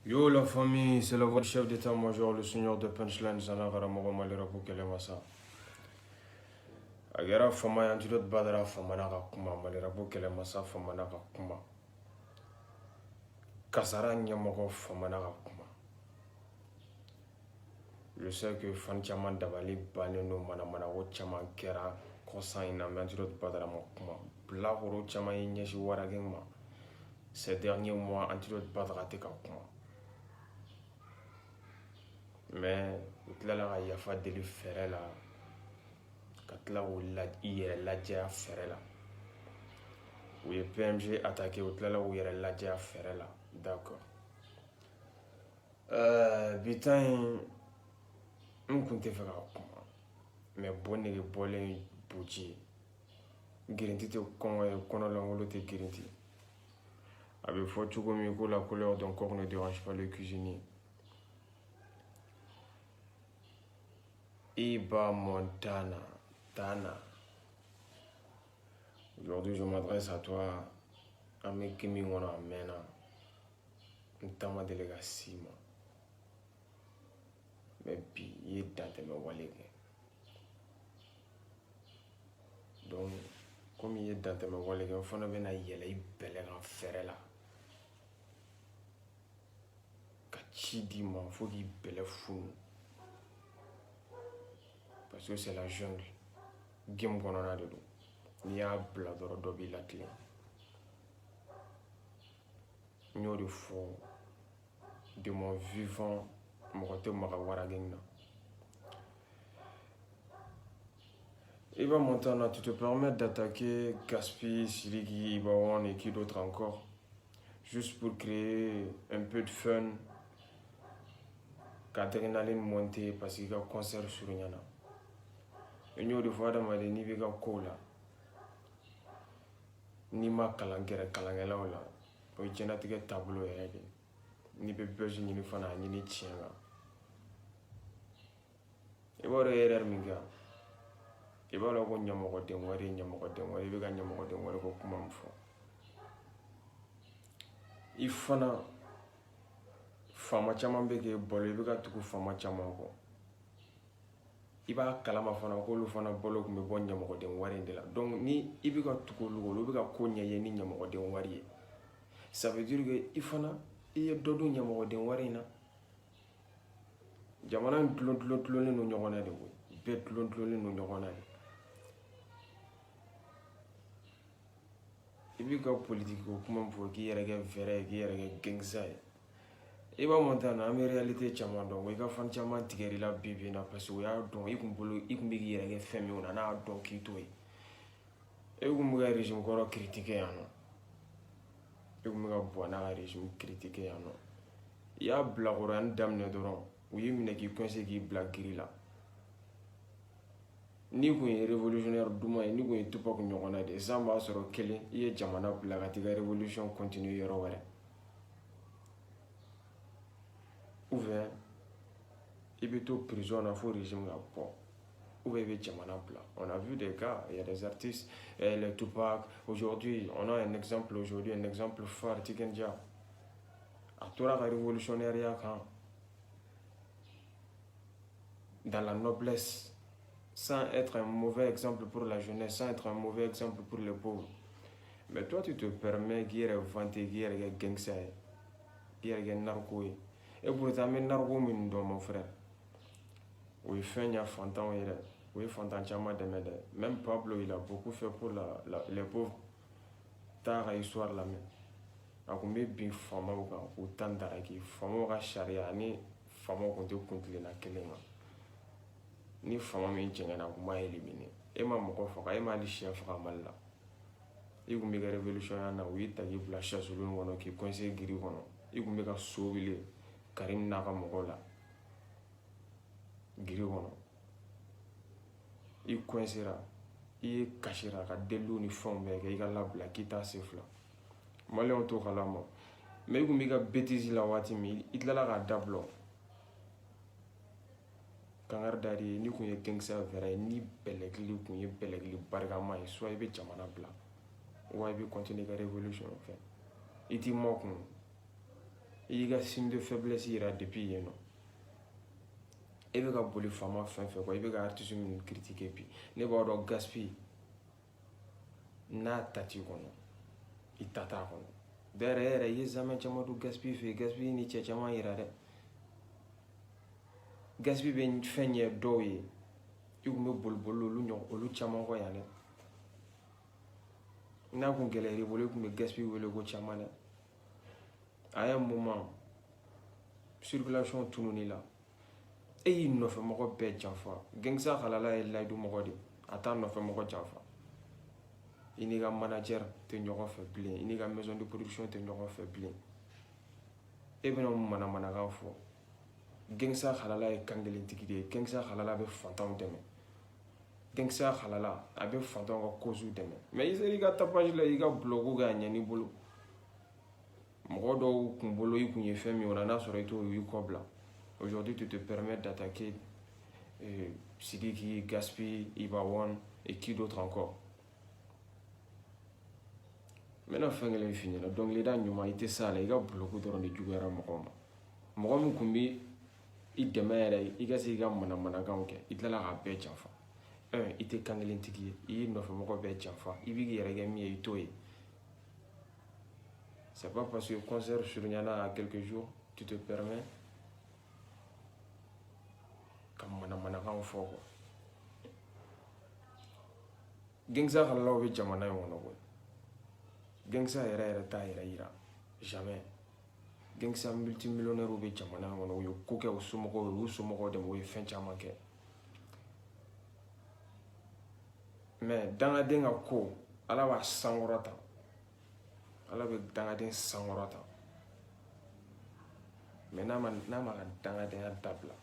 Yo la famille, c'est la voix du chef d'état-major, le seigneur de Punchline, Zanagara Mogomalera Kelemasa. Agera fama yantilot badara famanaga kuma malera Kelemasa famanaga kuma. Kasara nyamogo famanaga kuma. Je sais que fan chaman dabali baneno mana wo chaman kera kosan ina yantilot badara kuma. Blahoro chaman nyeshi waragengma. Ces derniers mois antilot badara teka kuma. Mais utlala ga yafa deli fere la ka tila k'o yɛrɛ lajɛ a fɛrɛ la u ye PMG attaqué u tilala k'u yɛrɛ lajɛ a fɛrɛ la d'accord bi ta in n kun tɛ fɛ ka kuma mais bo nege bɔlen boji girinti tɛ kɔngɔ ye kɔnɔlankolon tɛ girinti a bɛ fɔ cogo min ko la couleur d'un coq ne dérange pas le cuisinier. Iba Montana, Tana. Aujourd'hui, je m'adresse à toi, ami Kimi Wana Mena, Ntama délégat Sima. Mais puis, il est dans tes mains. Donc, comme il est dans tes mains, il faut que tu aies un fer là. Kachidima, il faut qu'il y ait un fou. Parce que c'est la jungle. Game qu'on a de nous. Il y a un blador d'obi la clé. Nous le fond de mon vivant, mon côté Magawara Gengna. Iba Montana, tu te permets d'attaquer Gaspi, Siligi, Ibawan et qui d'autre encore, juste pour créer un peu de fun, qu'adrénaline montée parce qu'il y a un concert sur Nyana. Et nous, de fois, dans ma déni, il y a un cola. Ni ma kalangere kalangela ola. O jena tige tableau yake. Ni be beji ni fana ni tienga. E bo erreur minga. E bo lo ko nyamogo de ngori be ga nyamogo de ngori ko kuma mfo. I fana fama chama be ke bolo be ga tuku fama chama ko. Iba kalama fana ko lu fana bolo ko be bon nyamogo de ngori de la. Donc ni ibi ga tuku lu be ga ko nyaye ni nyamogo de ngori. Ça veut dire que il faut y a d'autres gens qui ont été là. Jamana tlon no nyogona de wo. Bet tlon no nyogona. Ibi ka politique ko kuma fo ki yere ga vrai ki yere ga gangsa. Iba Montana en réalité chama donc we ka fan chama tigeri la bibi na parce que ya don i kumbolo i kumbi ki yere ga femi ona na don ki to yi. E kumbi ga régime ko critiquer yana. Je vais régime critiqué. Il y a un dame d'oran. Oui, il y a un conseil blague là. Ni vous êtes révolutionnaire Douma, ni vous êtes tout pas qu'on a des zamba sur lequel il y a Jamana blague la révolution continue. Ouvert, il y a tout prison à faux régime là. Où est Jamana Bla? On a vu des gars, il y a des artistes, les Tupac. Aujourd'hui, on a un exemple phare, Tikenja. À tout la révolutionnaire, dans la noblesse, sans être un mauvais exemple pour la jeunesse, sans être un mauvais exemple pour les pauvres. Mais toi, tu te permets de vanter, de gangster, de narco. Et pour t'amener narco, mon frère. Oui, fin y a fantan. Oui, Fantanchama Demede. Même Pablo, il a beaucoup fait pour les pauvres. Tara histoire la même. Akoumé bin fama ou tandaraki. Fama ka charia ni fama konte contre na kelenga. Ni fama min jengana kuma éliminer. E ma moko faka e ma li chien faka malla. I kumbe ka révolution na wi tagi bla chasse lu ngono ki conseil giri kono. I kumbe ka sobile Karim naka moko la. Giri kono. I coincera, I cachera, ka delu ni fond mais i ka labla kita sefla. Malé on to kalama. Mais i kumbi ka bêtise la wati mi, I tlala ka dablo. Kangar dari ni kunye gangsa vera ni belegli kunye belegli bargama soit i be jamana bla. Ou i be continuer ka révolution fait. I ti mokun. i y'i ka signe de faiblesse yira depuis yen nɔ i bɛ ka boli faama fɛn fɛn kɔ i bɛ ka artiste minnu critiquer bi ne b'a dɔn Gaspi n'a ta t'i kɔnɔ i ta t'a kɔnɔ d'ailleurs e yɛrɛ i ye zamɛ caman don Gaspi fɛ yen Gaspi ni cɛ caman yira dɛ Gaspi bɛ fɛn ɲɛ dɔw ye i kun bɛ boli olu caman kɔ yan dɛ n'a kun gɛlɛyara i bolo i kun bɛ Gaspi wele ko caman dɛ à un moment circulation tununi la e y'i nɔfɛmɔgɔ bɛɛ janfa Gangsta halala ye layidu mɔgɔ de a t'a nɔfɛmɔgɔ janfa i n'i ka manager tɛ ɲɔgɔn fɛ bilen i n'i ka maison de production tɛ ɲɔgɔn fɛ bilen e bɛna manamanakan fɔ Gangsta halala ye kankelentigi de ye Gangsta halala bɛ fantanw dɛmɛ Gangsta halala a bɛ fantanw ka causes dɛmɛ mais i sera i ka tapage la i ka blog k'a ɲɛ n'i bolo mɔgɔ dɔw kun bolo i kun ye fɛn min o la n'a sɔrɔ i t'o y'i kɔ bila aujourd'hui tu te permets d'attaquer Sidiki, Gaspi, Iba1 et qui d'autre encore. Maintenant fɛn kelen f'i ɲɛna dɔnkilida ɲuman i tɛ s'a la i ka blogu dɔrɔn de juguyara mɔgɔw ma mɔgɔ min kun bɛ i dɛmɛ yɛrɛ i ka se i ka manamanakanw kɛ i tilala k'a bɛɛ janfa i tɛ kankelentigi ye i y'i nɔfɛmɔgɔ bɛɛ janfa i b'i yɛrɛ kɛ min ye i t'o ye c'est pas parce que concert surunyana à quelques jours tu te permets ka manamanakanw fɔ quoi Gangsta halalaw bɛ jamana in kɔnɔ koyi Gangsta yɛrɛ t'a yɛrɛ yira jamais Gangsta multimillionnaire bɛ jamana in kɔnɔ u ye ko kɛ u somɔgɔw ye u somɔgɔw dɛmɛ u ye fɛn caman kɛ mais dangaden ka ko ala b'a sankɔrɔta ala bɛ dangaden sankɔrɔta mais n'a ma ka dangadenya dabila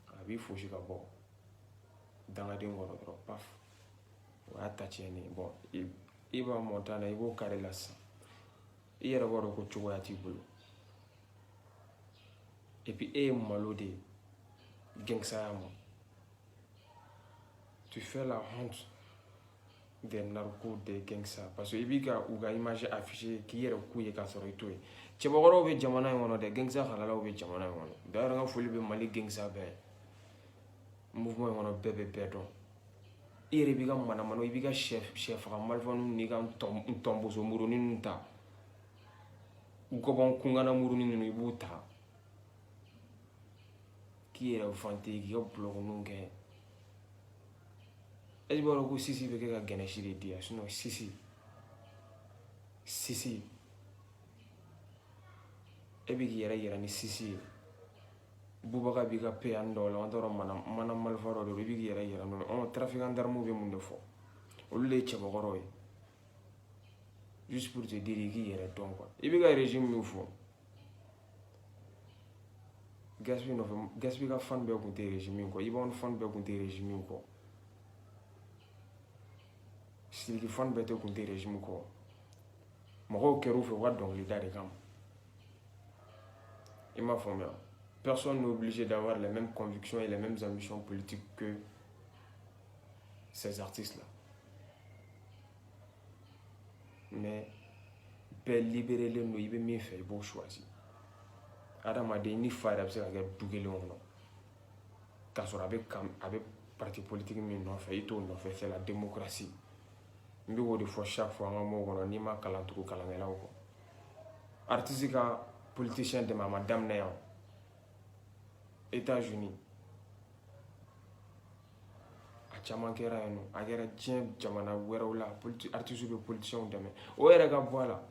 a b'i fosi ka bɔ dangaden kɔrɔ dɔrɔn paf o y'a ta tiɲɛni bon i b'a Montana i b'o kari la sisan i yɛrɛ b'a dɔn ko cogoya t'i bolo et puis e ye malo de ye Gangstaya ma tu fais la honte des narcos des Gangsta parce que i b'i ka u ka image affiché k'i yɛrɛ k'u ye k'a sɔrɔ i t'o ye cɛbakɔrɔw bɛ jamana in kɔnɔ dɛ Gangsta halalaw bɛ jamana in kɔnɔ d'ailleurs n ka foli bɛ Mali Gangsta bɛɛ mouvement in kɔnɔ bɛɛ bɛ bɛɛ dɔn i yɛrɛ b'i ka manamanaw i b'i ka sɛfaga marifanw n'i ka ntɔnboso murunin ninnu ta gɔbɔn kungana murunin ninnu i b'u ta k'i yɛrɛ vanter k'i ka bulɔkɔninw kɛ est-ce que b'a dɔn ko Sisi bɛ kɛ ka gɛnɛsi de di yan sinon Sisi e bɛ k'i yɛrɛ yira ni Sisi ye Boubacar b'i ka PN dɔw la an t'a dɔn mana marifa dɔ de don i bɛ k'i yɛrɛ yira n'o ye trafiquant d'armes bɛ mun de fɔ olu de ye cɛbakɔrɔw ye juste pour te dire i k'i yɛrɛ dɔn quoi i bɛ ka régime min fɔ Gaspi ka fan bɛɛ kun tɛ régime in kɔ Iba1 fan bɛɛ kun tɛ régime in kɔ Sidiki fan bɛɛ tɛ kun tɛ régime kɔ mɔgɔw kɛr'u fɛ u ka dɔnkilida de kama i m'a faamuya personne n'est obligé d'avoir les mêmes convictions et les mêmes ambitions politiques que ces artistes-là mais bɛɛ libérélen don i bɛ min fɛ i b'o choisir adamaden ni fa yɛrɛ bɛ se ka kɛ du kelen kɔnɔ k'a sɔrɔ a bɛ parti politique min nɔfɛ i t'o nɔfɛ c'est la démocratie n bɛ k'o de fɔ chaque fois an ka mot kɔnɔ n'i ma kalan tugu kalankɛlaw kɔ artiste ka politicien dɛmɛ a ma daminɛ yan États-Unis a caman kɛra yen nɔ a kɛra diɲɛ jamana wɛrɛw la artiste bɛ politiciens dɛmɛ o yɛrɛ ka bɔ a la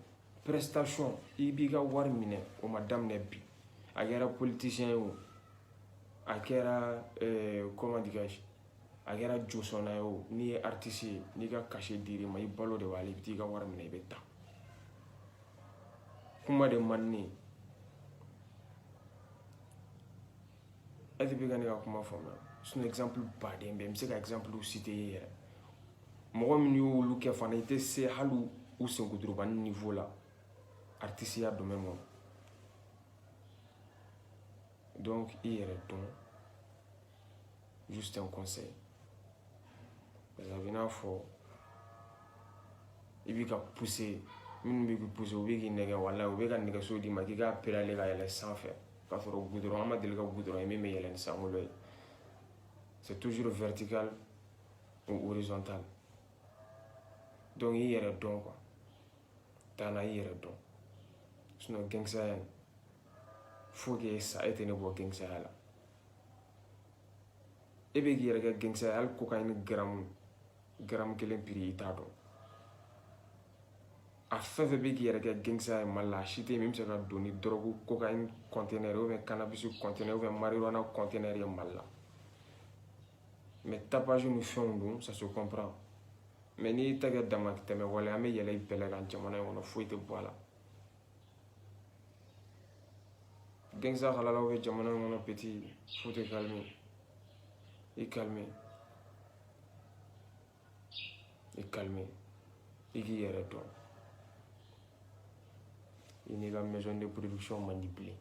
prestation i b'i ka wari minɛ o ma daminɛ bi a kɛra politicien ye o a kɛra comment dirais-je a kɛra josɔnna ye o n'i ye artiste ye n'i ka cachet dir'i ma i balo de b'a la i bɛ t'i ka wari minɛ i bɛ taa kuma de man di ne ye est-ce que ka ne ka kuma faamuya sinon exemple baden bɛ n bɛ se ka exemple citer i ye yɛrɛ mɔgɔ minnu y'olu kɛ fana i tɛ se hali u senkotorobanin niveau la artisteya domaine kɔnɔ donc i yɛrɛ dɔn juste un conseil parce que a bɛ i n'a fɔ i b'i ka pousser minnu bɛ k'i poussé u bɛ k'i nɛgɛ wala u bɛ ka nɛgɛso d'i ma k'i k'a pédale ka yɛlɛ sanfɛ k'a sɔrɔ goudron an ma deli ka goudron ye min bɛ yɛlɛ ni sankolo ye c'est toujours vertical ou horizontal donc i yɛrɛ dɔn quoi taana i yɛrɛ dɔn sinon gɛngsaya faut que sa e tɛ ne bɔ gɛngsaya la e bɛ k'i yɛrɛ kɛ gɛngsaya hali cocaïne gramme kelen prix i t'a dɔn a fɛn fɛn bɛ k'i yɛrɛ kɛ gɛngsaya ye Mali la a si tɛ min bɛ se ka don ni drogue cocaïne conteneur ou bien cannabis conteneur ou bien marijuana conteneur ye Mali la mais tapage ni fɛnw don ça se comprend mais n'i y'i ta kɛ damatɛmɛ wale an bɛ yɛlɛ i bɛlɛ kan jamana in kɔnɔ foyi tɛ bɔ a la gɛngsaya halalaw bɛ jamana in kɔnɔ petit faut te calmer i calmer i calmer i k'i yɛrɛ dɔn i n'i ka maison de production man di bilen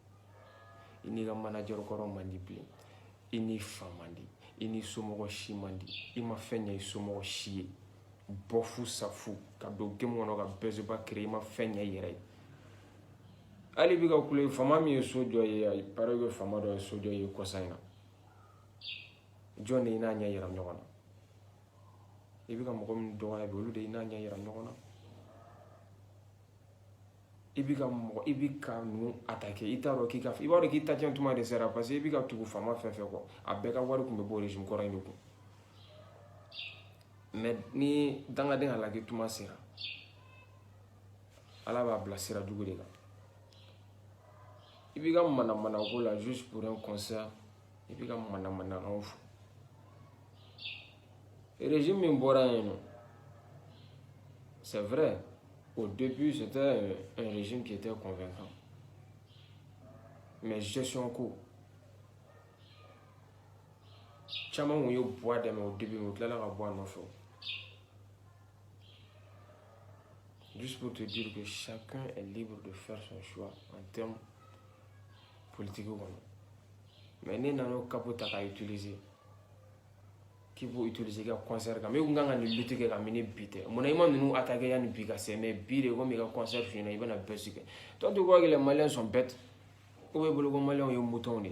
i n'i ka manager kɔrɔ man di bilen i n'i fa man di i n'i somɔgɔ si man di i ma fɛn ɲɛ i somɔgɔ si ye bɔ fu sa fu ka don game kɔnɔ ka bɛzuba créer i ma fɛn ɲɛ i yɛrɛ ye hali bi ka kule fama min ye so jɔ ye il paraît que fama dɔ ye so jɔ ye kɔsa in na jɔn de i n'a ɲɛ yira ɲɔgɔn na i bɛ ka mɔgɔ min dɔgɔya bi olu de i n'a ɲɛ yira ɲɔgɔn na i bɛ ka ninnu attaquer i t'a dɔn k'i ka i b'a dɔn k'i ta tiɲɛ tuma de sera parce que i bɛ ka tugu fama fɛn fɛn kɔ a bɛɛ ka wari tun bɛ bɔ régime kɔrɔ in de kun mais ni dangaden halaki tuma sera ala b'a bila sira jugu de kan i b'i ka manamana ko la juste pour un concert i b'i ka manamanakanw fɔ régime min bɔra yen nɔ c'est vrai au début c'était un régime qui était convaincant mais gestion ko caman kun ye buwa dɛmɛ au début mais u tilala ka bɔ a nɔfɛ juste pour te dire que chacun est libre de faire son choix en termes politiques kɔnɔ mais ne nana o capo ta k'a utiliser k'i b'o utiliser i ka concert kan mais i kun kan ka nin lutte kɛ ka min ni bi tɛ munna i ma ninnu attaquer yanni bi ka se mais bi de komi i ka concert finna i bɛna bɛɛ sigi toi tu crois que les Maliens sont bêtes ou bɛ bolo ko Maliens ye moutons de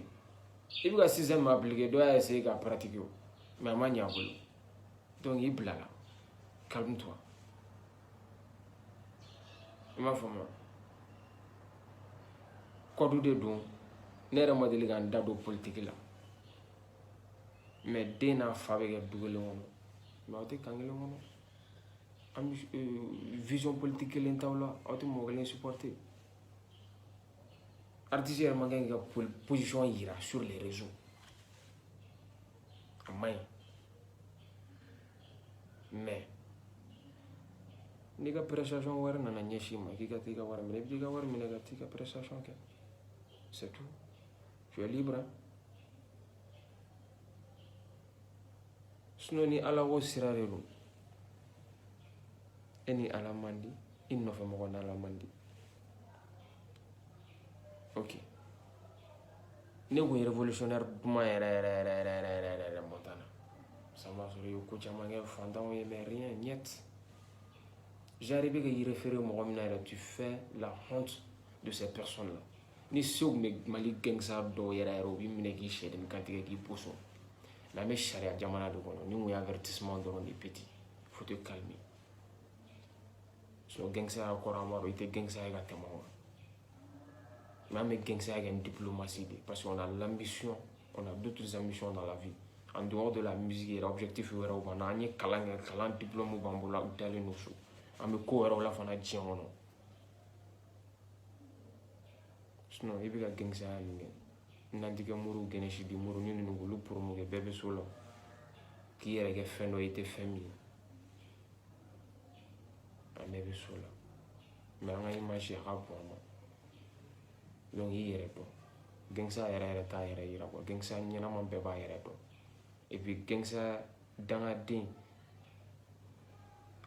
i bɛ ka système appliquer dɔ y'a essayer k'a pratiquer o mais a ma ɲɛ a bolo donc i bila la calme-toi i m'a faamuya kɔdu de don ne yɛrɛ ma deli ka n da don politique la mais den n'a fa bɛ kɛ du kelen kɔnɔ mais aw tɛ kan kelen kɔnɔ an bɛ vision politique kelen t'aw la aw tɛ mɔgɔ kelen supporter artiste yɛrɛ man kan k'i ka position yira sur les réseaux a man ɲi mais n'i ka prestation wɛrɛ nana ɲɛsin ma k'i ka t'i ka wari minɛ i bɛ t'i ka wari minɛ ka t'i ka prestation kɛ c'est tout tu es libre hein? Sinon ni ala ko sira de don e ni ala man di i nɔfɛ mɔgɔ n'ala man di ok ne kun ye révolutionnaire duman yɛrɛ Montana ça m'a sɔrɔ i ye ko caman kɛ fantanw ye mais rien niet j'arrive ka y référer mɔgɔ min na yɛrɛ tu fais la honte de ces personnes là ni sew kun bɛ Mali gangsa dɔw yɛrɛ u b'i minɛ k'i sɛden kantigɛ k'i poson mais an bɛ sariya jamana de kɔnɔ ni mun ye avertissement dɔrɔn de petit faut te calmer sinon gangsaya kɔrɔ an b'a dɔn i tɛ gangsaya ka tɛmɛ o kan mais an bɛ gangsaya kɛ ni diplomatie de parce qu'on a l'ambition on a d'autres ambitions dans la vie en dehors de la musique yɛrɛ objectif wɛrɛw b'an na an ye kalan kɛ kalan diplôme b'an bolo u dalen don so an bɛ ko wɛrɛw la fana diɲɛ kɔnɔ sinon i bɛ ka gangsaya min kɛ nantigɛ muru gɛnɛsi di muru ni ninnu olu promo kɛ bɛɛ bɛ so la k'i yɛrɛ kɛ fɛn dɔ i tɛ fɛn min ye an bɛɛ bɛ so la mais an ka image a ka bon an ma donc i yɛrɛ dɔn gangsaya yɛrɛ t'a yɛrɛ yira quoi gangsaya ɲɛnama bɛɛ b'a yɛrɛ dɔn et puis gangsaya dangaden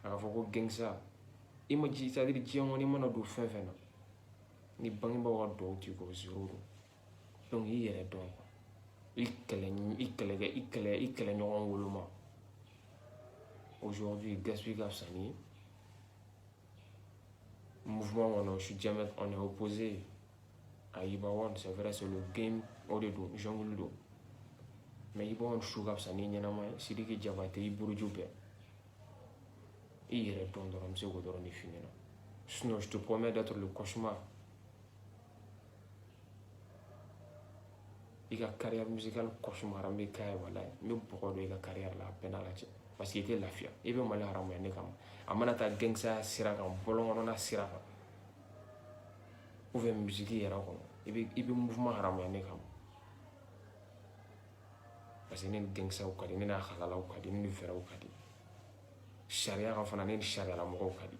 a ka fɔ ko gangsaya i ma c'est à dire diɲɛ kɔnɔ i mana don fɛn fɛn na ni bangebaaw ka duwawu t'i kɔ zéro don donc i yɛrɛ dɔn i kɛlɛɲɔgɔn woloma aujourd'hui gaspille ka fisa ni ye mouvement, je suis jamais, on est opposé à Ibawan, c'est vrai, c'est le game au dedans, jungle do. Mais Ibawan Shugab, ça n'est pas si tu Jabate, Iburujupe. Il répond dans le second de fini. Sinon, je te promets d'être le cauchemar. Il a carrière musicale cauchemar, mais pourquoi il a carrière la peine à la tête. Parce qu'il était la fia. Il veut mal à ramener comme. Amanata gangsa siraka, bolon on a siraka. Ou veut musique et rakon. Il veut mouvement à ramener comme. Parce qu'il y a une gangsa ou kadi, il y a un halala ou kadi, il y a une fera ou kadi. Charia en fanane charia la moko kadi.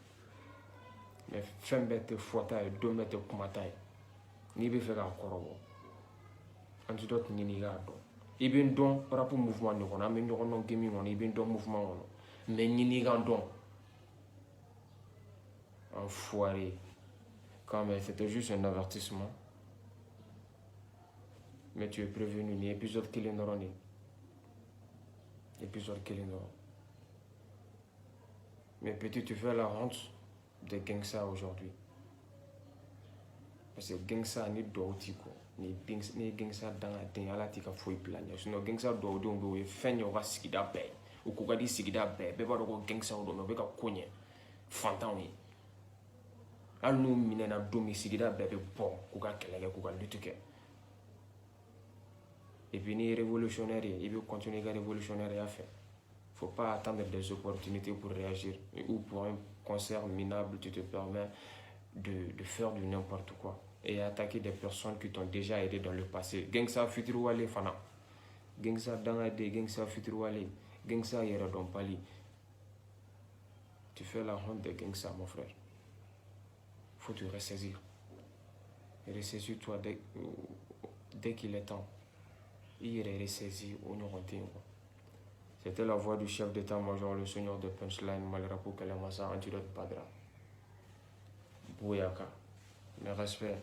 Mais femme bête fouata et 2 mètres kumataye. Ni be faire encore. Antidote ni gado. Ibin don rapport mouvement ni on a mis non gaming on ibin don mouvement on. Mais ni gado. Enfoiré. Quand même, c'était juste un avertissement. Mais tu es prévenu, ni épisode qui est noroni. Épisode qui est noroni. Mais petit, tu fais la honte de Gangsa aujourd'hui. Parce que Gangsa ni doutiko. Ni Gangsa dans la dernière tika foi plania. Sinon Gangsa do fait aura sigida be. Ou koka di sigida be. Beba do Gangsa do me beka konye. Fantawi. Al nous minena domi sigida be bon. Koka kelege koka lutuke. Et puis ni révolutionnaire, il veut continuer à révolutionnaire à faire. Faut pas attendre des opportunités pour réagir. Ou pour un concert minable, tu te permets de faire du n'importe quoi. Et attaquer des personnes qui t'ont déjà aidé dans le passé. Gangsa futur wale fana. Gangsa dangade, gangsa futur wale. Gangsa yera don pali. Tu fais la honte de Gangsa, mon frère. Faut te ressaisir. Ressaisis-toi dès qu'il est temps. Il est ressaisi au Nord-Antille. C'était la voix du chef d'état-major, le seigneur de Punchline, Malrapo Kalamasa, Antidote Padra. Bouyaka. Mes respects.